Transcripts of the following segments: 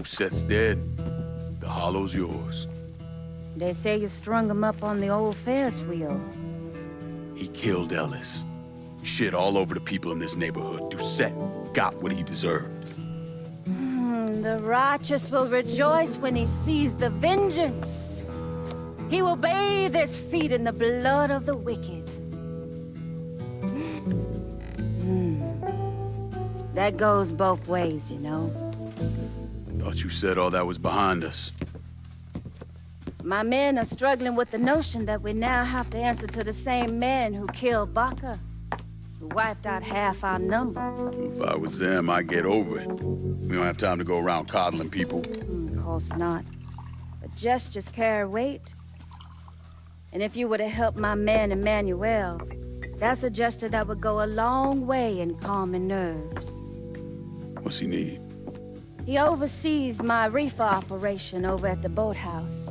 Seth's dead. The hollow's yours. They say you strung him up on the old Ferris wheel. He killed Ellis. Shit all over the people in this neighborhood. Doucette got what he deserved. The righteous will rejoice when he sees the vengeance. He will bathe his feet in the blood of the wicked. That goes both ways, you know. Thought you said all that was behind us. My men are struggling with the notion that we now have to answer to the same men who killed Baca, who wiped out half our number. If I was them, I'd get over it. We don't have time to go around coddling people. Of course not. But gestures carry weight. And if you were to help my man Emmanuel, that's a gesture that would go a long way in calming nerves. What's he need? He oversees my reefer operation over at the boathouse.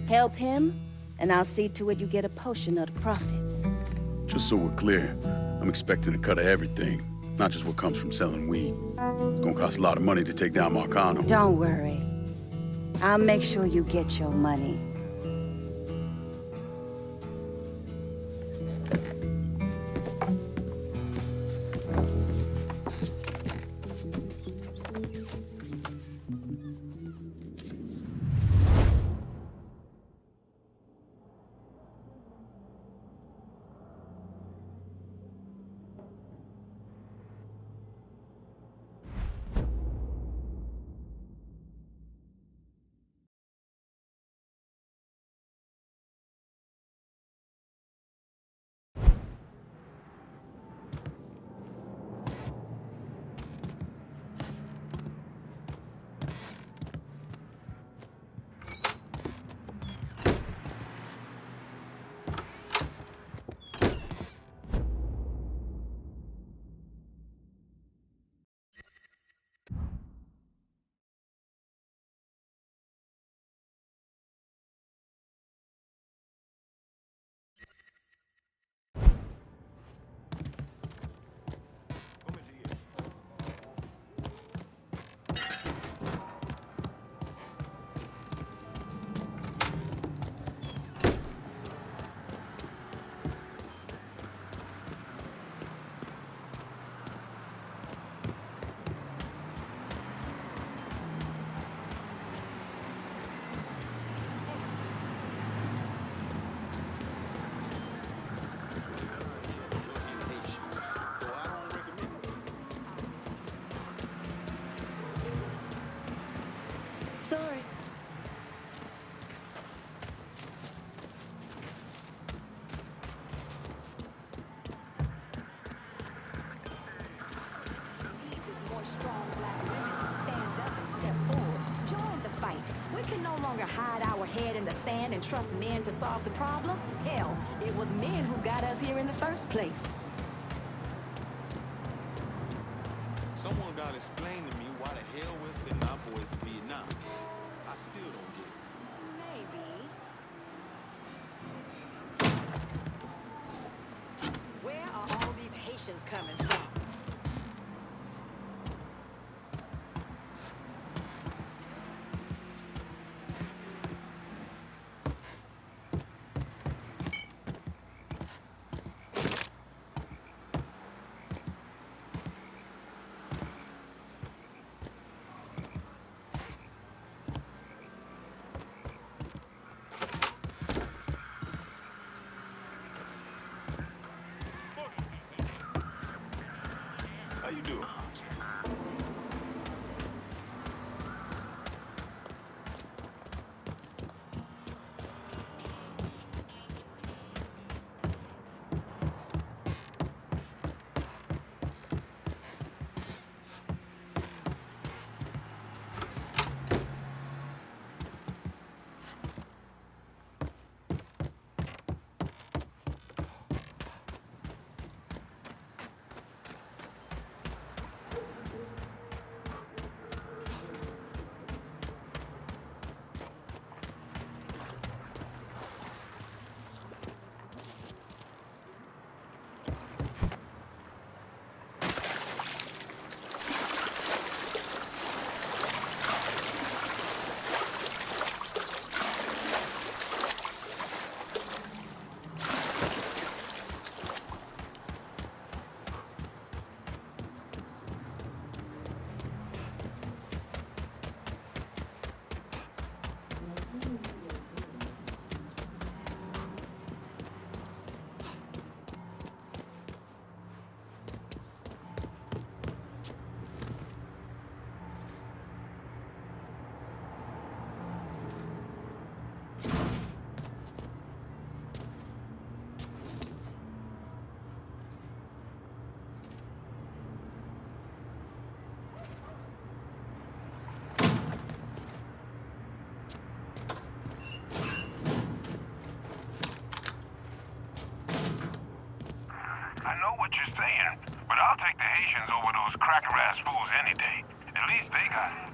Help him, and I'll see to it you get a portion of the profits. Just so we're clear, I'm expecting a cut of everything, not just what comes from selling weed. It's gonna cost a lot of money to take down Marcano. Don't worry. I'll make sure you get your money. Sorry. Strong black women to stand up and step forward. Join the fight. We can no longer hide our head in the sand and trust men to solve the problem. Hell, it was men who got us here in the first place. Someone gotta explain to me why the hell we're sending our boys to Vietnam. I still don't get it. Maybe. Where are all these Haitians coming from? How you doing? cracker-ass fools any day. At least they got it.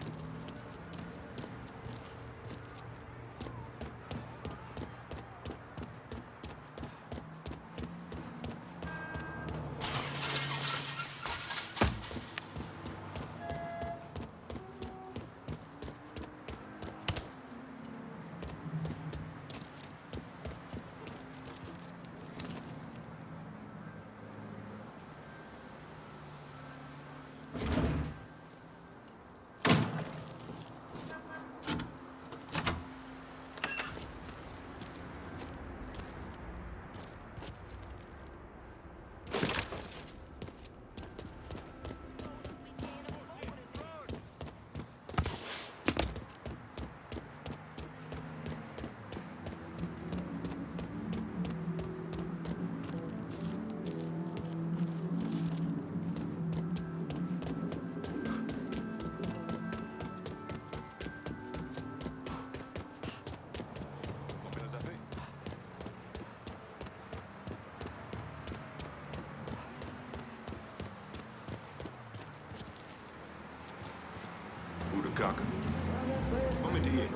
Kaka. Momentier.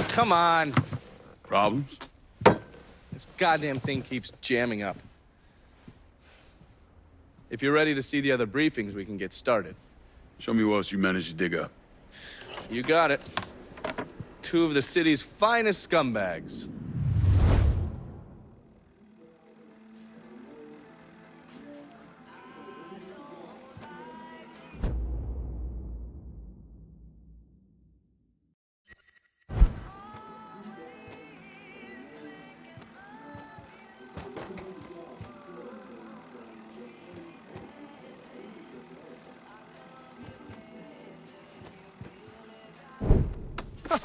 Come on. Problems? This goddamn thing keeps jamming up. If you're ready to see the other briefings, we can get started. Show me what else you managed to dig up. You got it. 2 of the city's finest scumbags.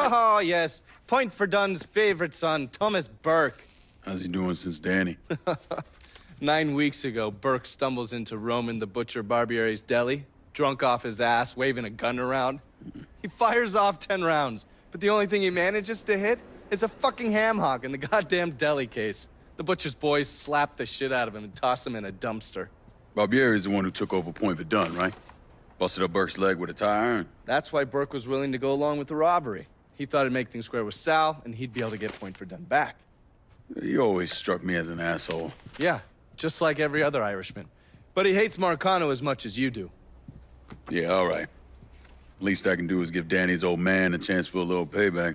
Oh, yes. Point for Dunn's favorite son, Thomas Burke. How's he doing since Danny? 9 weeks ago, Burke stumbles into Roman the Butcher Barbiere's deli, drunk off his ass, waving a gun around. He fires off 10 rounds, but the only thing he manages to hit is a fucking ham hock in the goddamn deli case. The Butcher's boys slap the shit out of him and toss him in a dumpster. Barbieri is the one who took over Point Verdun, right? Busted up Burke's leg with a tire iron. That's why Burke was willing to go along with the robbery. He thought it'd make things square with Sal, and he'd be able to get Point Verdun back. He always struck me as an asshole. Yeah, just like every other Irishman. But he hates Marcano as much as you do. Yeah, all right. Least I can do is give Danny's old man a chance for a little payback.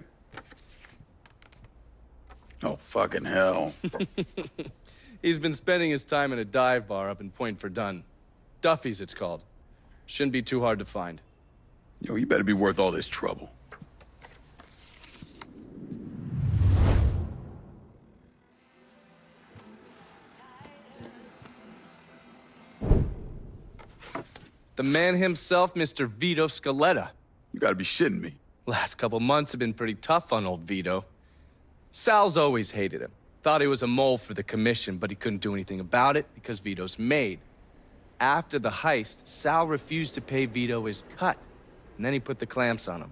Oh, fucking hell. He's been spending his time in a dive bar up in Point Verdun. Duffy's, it's called. Shouldn't be too hard to find. Yo, you better be worth all this trouble. The man himself, Mr. Vito Scaletta. You gotta be shitting me. Last couple months have been pretty tough on old Vito. Sal's always hated him. Thought he was a mole for the commission, but he couldn't do anything about it because Vito's made. After the heist, Sal refused to pay Vito his cut, and then he put the clamps on him.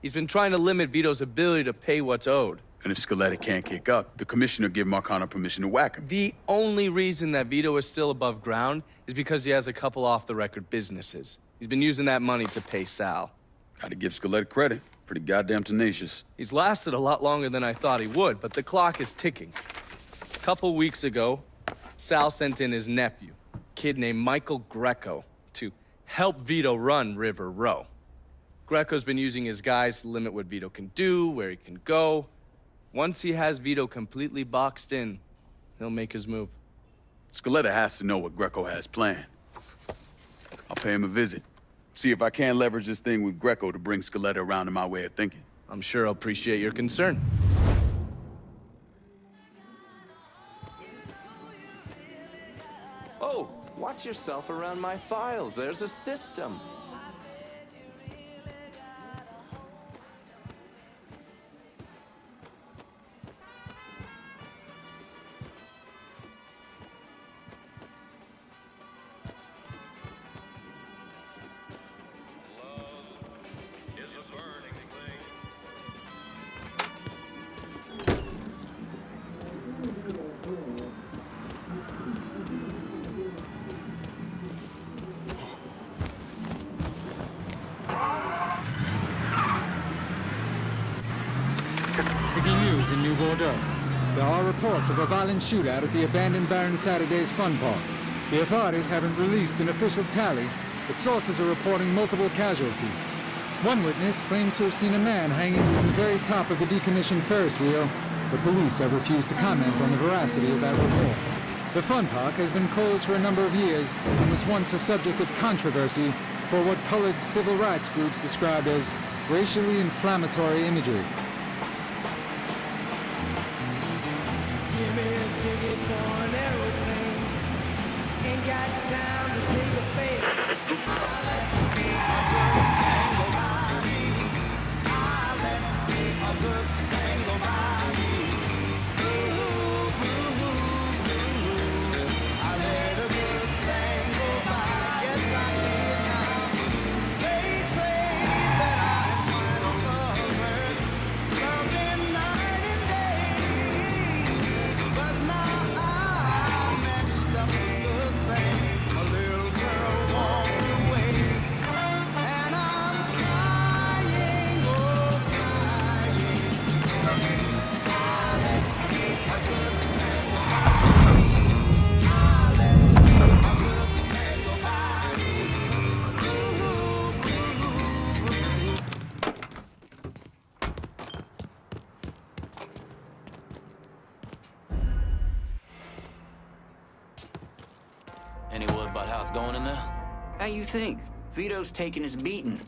He's been trying to limit Vito's ability to pay what's owed. And if Scaletta can't kick up, the commissioner give Marcano permission to whack him. The only reason that Vito is still above ground is because he has a couple off-the-record businesses. He's been using that money to pay Sal. Gotta give Scaletta credit. Pretty goddamn tenacious. He's lasted a lot longer than I thought he would, but the clock is ticking. A couple weeks ago, Sal sent in his nephew, a kid named Michael Greco, to help Vito run River Row. Greco's been using his guys to limit what Vito can do, where he can go. Once he has Vito completely boxed in, he'll make his move. Scaletta has to know what Greco has planned. I'll pay him a visit. See if I can't leverage this thing with Greco to bring Scaletta around to my way of thinking. I'm sure he'll appreciate your concern. Oh, watch yourself around my files. There's a system. news in New Bordeaux. There are reports of a violent shootout at the abandoned Baron Saturday's fun park. The authorities haven't released an official tally, but sources are reporting multiple casualties. One witness claims to have seen a man hanging from the very top of the decommissioned Ferris wheel, but police have refused to comment on the veracity of that report. The fun park has been closed for a number of years and was once a subject of controversy for what colored civil rights groups described as racially inflammatory imagery. Give me a ticket for an aeroplane. Ain't got time to take a fare. Any word about how it's going in there? How you think? Vito's taking his beating.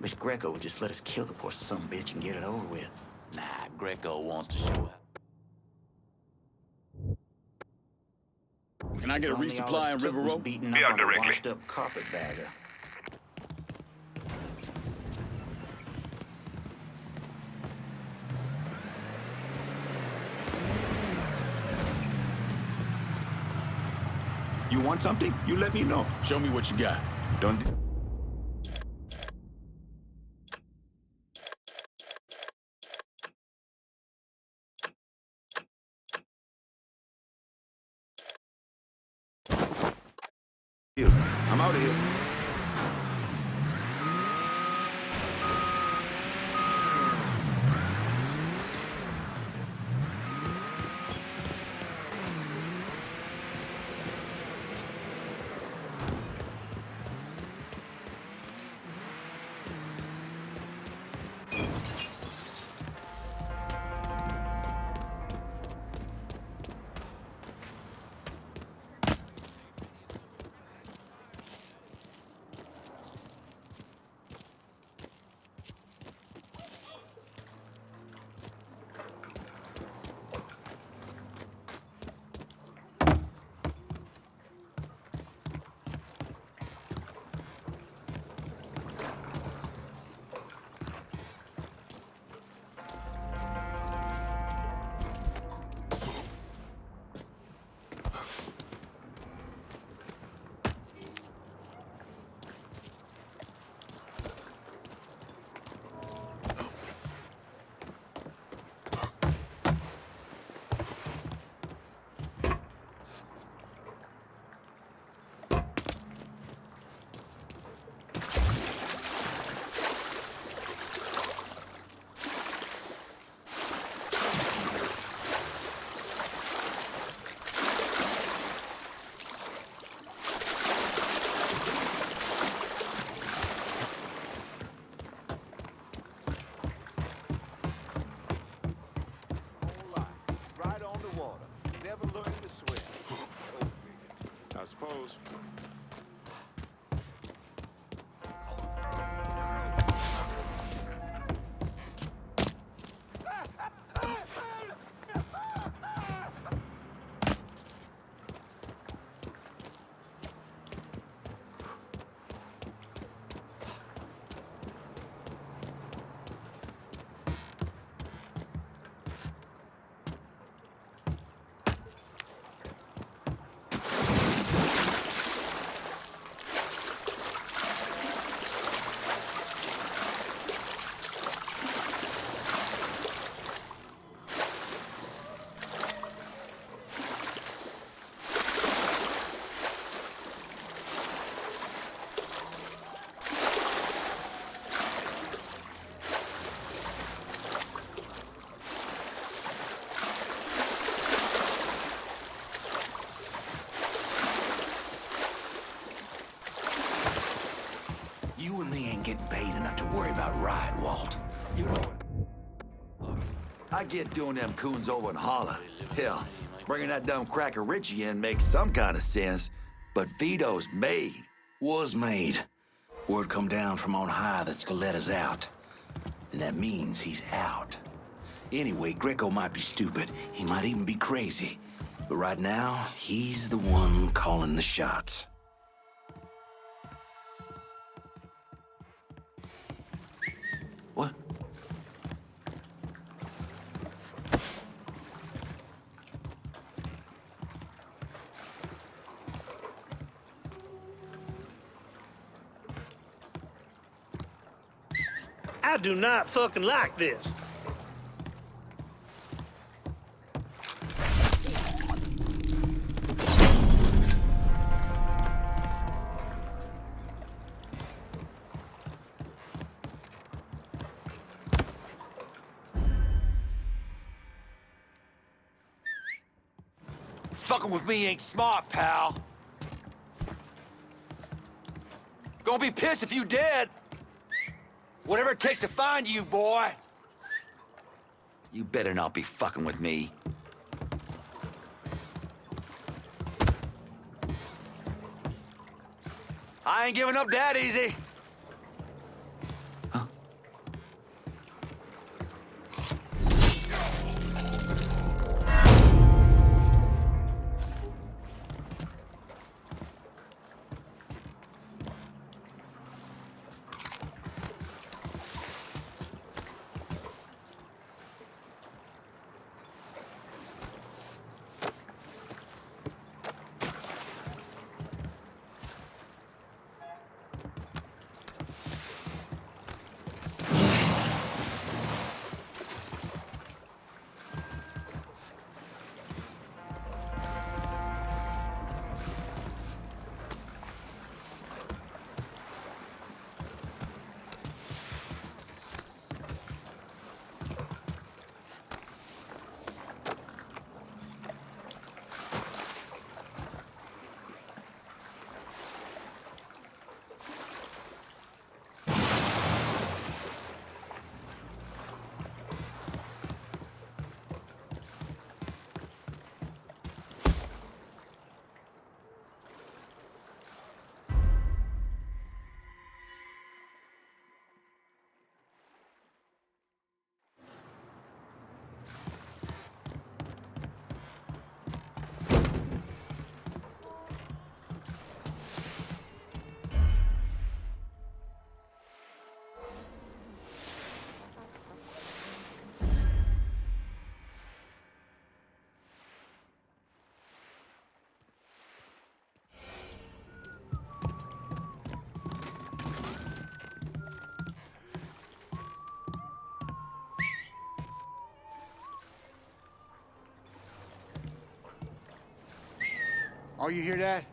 Wish Greco would just let us kill the poor sumbitch and get it over with. Nah, Greco wants to show up. Can I get a resupply on River Road? Beaten Yeah, up on a directly. washed up carpetbagger. You want something? You let me know. Show me what you got. Don't... I'm out of here. Right on the water. Never learned to swim. I suppose. You know what? Look, I get doing them coons over in Holla. Hell, bringing that dumb cracker Richie in makes some kind of sense. But Vito's made. Was made. Word come down from on high that Scaletta's out. And that means he's out. Anyway, Greco might be stupid. He might even be crazy. But right now, he's the one calling the shots. What? I do not fucking like this. Fucking with me ain't smart, pal. Gonna be pissed if you dead. Whatever it takes to find you, boy. You better not be fucking with me. I ain't giving up that easy. Huh? Oh, you hear that?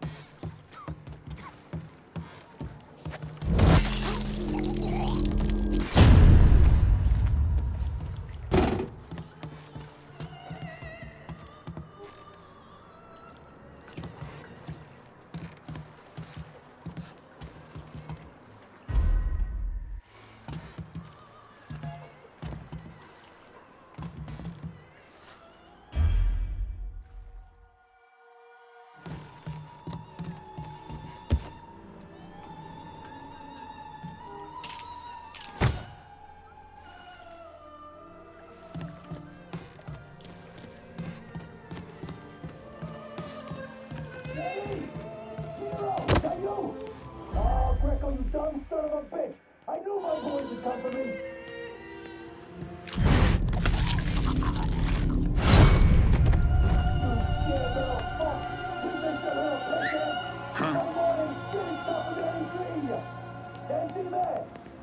Oh, Greco, you dumb son of a bitch! I knew my boys would come for me!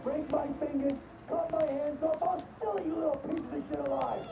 Break my fingers, cut my hands off, I'll still eat you little pieces of shit alive!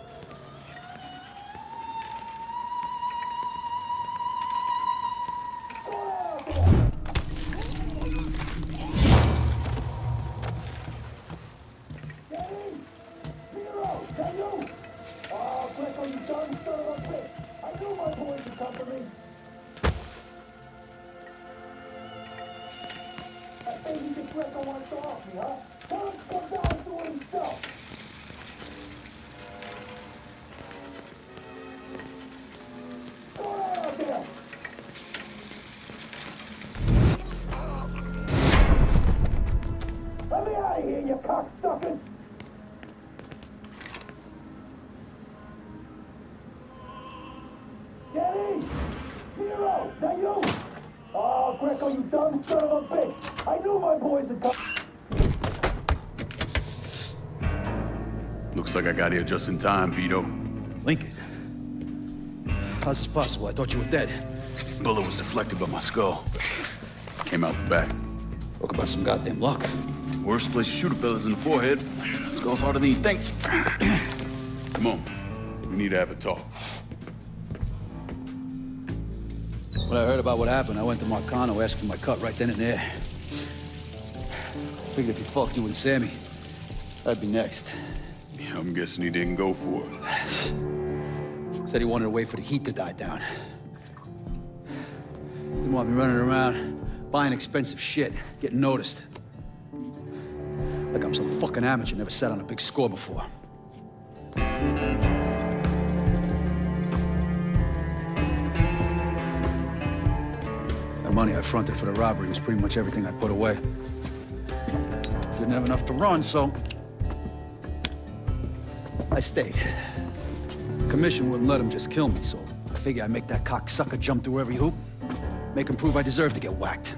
suckers! Jenny! Hero! That you? Oh, Greco, you dumb son of a bitch! I knew my boys would come. Looks like I got here just in time, Vito. Lincoln. How's this possible? I thought you were dead. Bullet was deflected by my skull. Came out the back. Talk about some goddamn luck. Worst place to shoot a fella's in the forehead. Skull's harder than you think. Come on. We need to have a talk. When I heard about what happened, I went to Marcano asking my cut right then and there. Figured if he fucked you and Sammy, I'd be next. Yeah, I'm guessing he didn't go for it. Said he wanted to wait for the heat to die down. Didn't want me running around, buying expensive shit, getting noticed. Like I'm some fucking amateur, never sat on a big score before. The money I fronted for the robbery was pretty much everything I put away. Didn't have enough to run, so I stayed. Commission wouldn't let him just kill me, so I figured I'd make that cocksucker jump through every hoop. Make him prove I deserve to get whacked.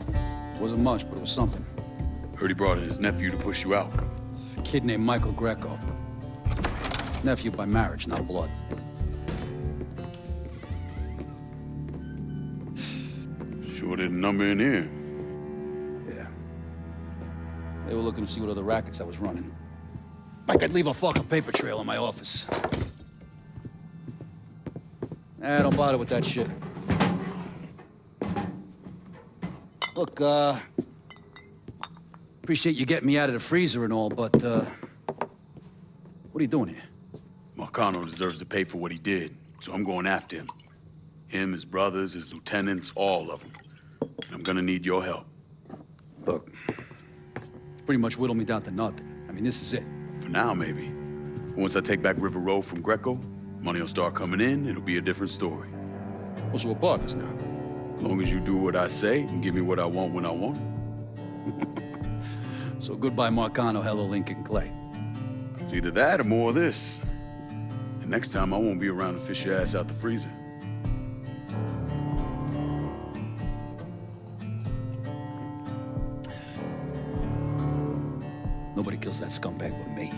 Wasn't much, but it was something. Heard he brought in his nephew to push you out. A kid named Michael Greco. Nephew by marriage, not blood. Sure didn't number in here. Yeah. They were looking to see what other rackets I was running. Like I'd leave a fucking paper trail in my office. Don't bother with that shit. Look, appreciate you getting me out of the freezer and all, but, what are you doing here? Marcano deserves to pay for what he did, so I'm going after him. Him, his brothers, his lieutenants, all of them. I'm gonna need your help. Look, pretty much whittled me down to nothing. I mean, this is it. For now, maybe. Once I take back River Road from Greco, money will start coming in, it'll be a different story. Well, so we're partners now. As long as you do what I say and give me what I want when I want it. So goodbye, Marcano, hello, Lincoln Clay. It's either that or more of this. And next time, I won't be around to fish your ass out the freezer. Nobody kills that scumbag but me.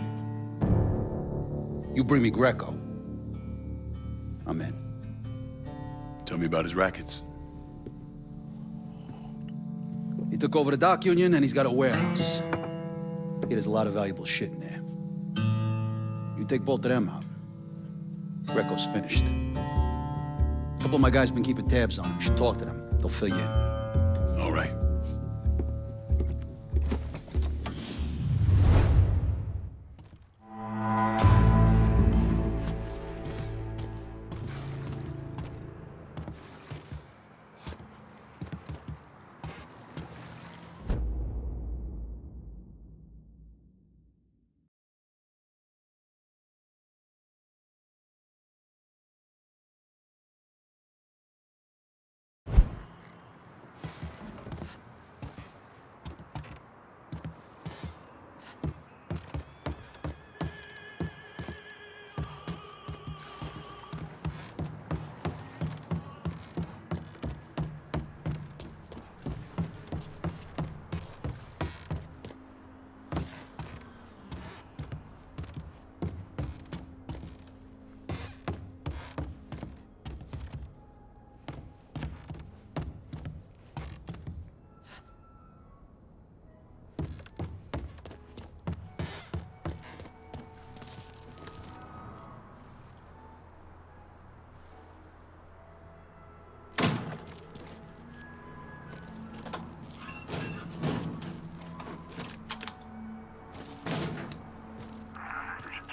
You bring me Greco, I'm in. Tell me about his rackets. He took over the dock union and he's got a warehouse. He has a lot of valuable shit in there. You take both of them out, Greco's finished. A couple of my guys been keeping tabs on him. You should talk to them. They'll fill you in. All right.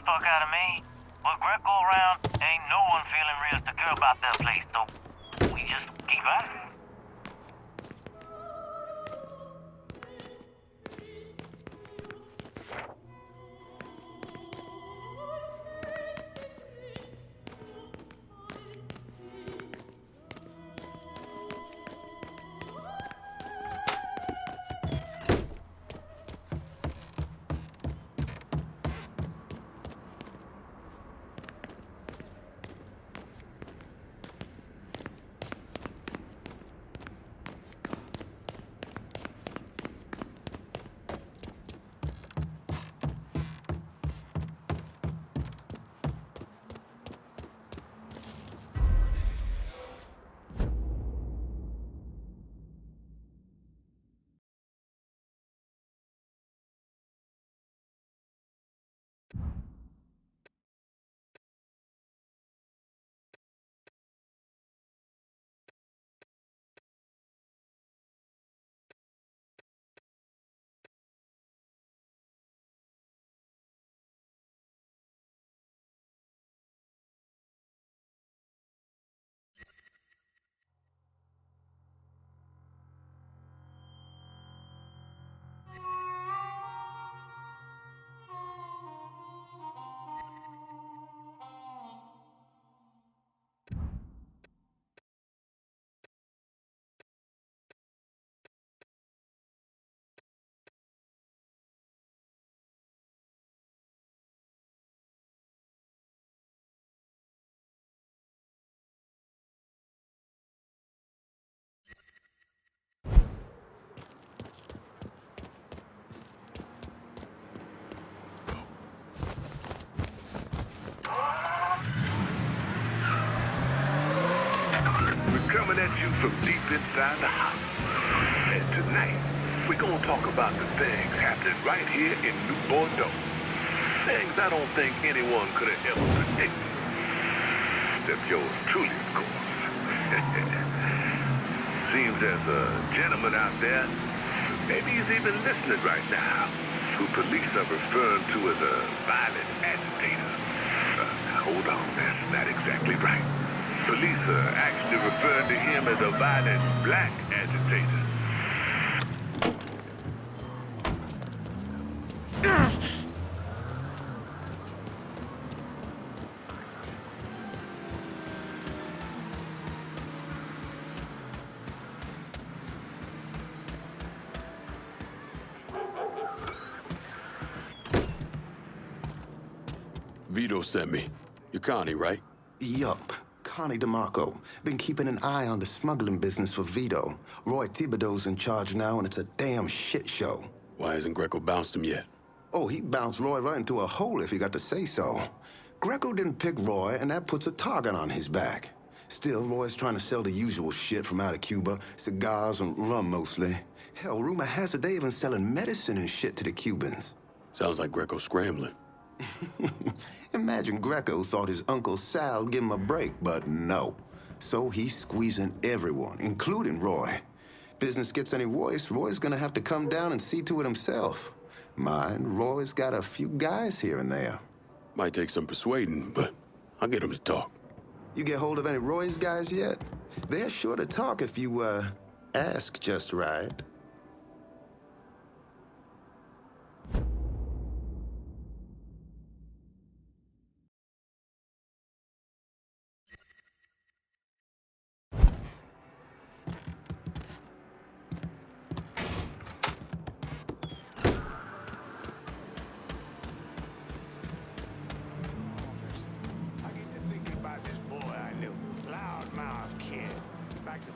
Fuck out of me. With Greco around, ain't no one feeling real secure about that place, so we just keep at it. coming at you from deep inside the house. And tonight, we're gonna talk about the things happening right here in New Bordeaux. Things I don't think anyone could have ever predicted. Except yours truly, of course. Seems there's a gentleman out there, maybe he's even listening right now, who police are referring to as a violent agitator. Hold on, that's not exactly right. Police are actually referring to him as a violent black agitator. Vito sent me. You're Connie, right? Yup. Connie DeMarco. Been keeping an eye on the smuggling business for Vito. Roy Thibodeau's in charge now, and it's a damn shit show. Why hasn't Greco bounced him yet? Oh, he bounced Roy right into a hole if he got to say so. Greco didn't pick Roy, and that puts a target on his back. Still, Roy's trying to sell the usual shit from out of Cuba. Cigars and rum, mostly. Hell, rumor has it they even selling medicine and shit to the Cubans. Sounds like Greco's scrambling. Imagine Greco thought his Uncle Sal'd give him a break, but no. So he's squeezing everyone, including Roy. Business gets any worse, Roy's gonna have to come down and see to it himself. Mind, Roy's got a few guys here and there. Might take some persuading, but I'll get him to talk. You get hold of any Roy's guys yet? They're sure to talk if you, ask just right. I get to thinking about this boy I knew. Loudmouth kid. Back to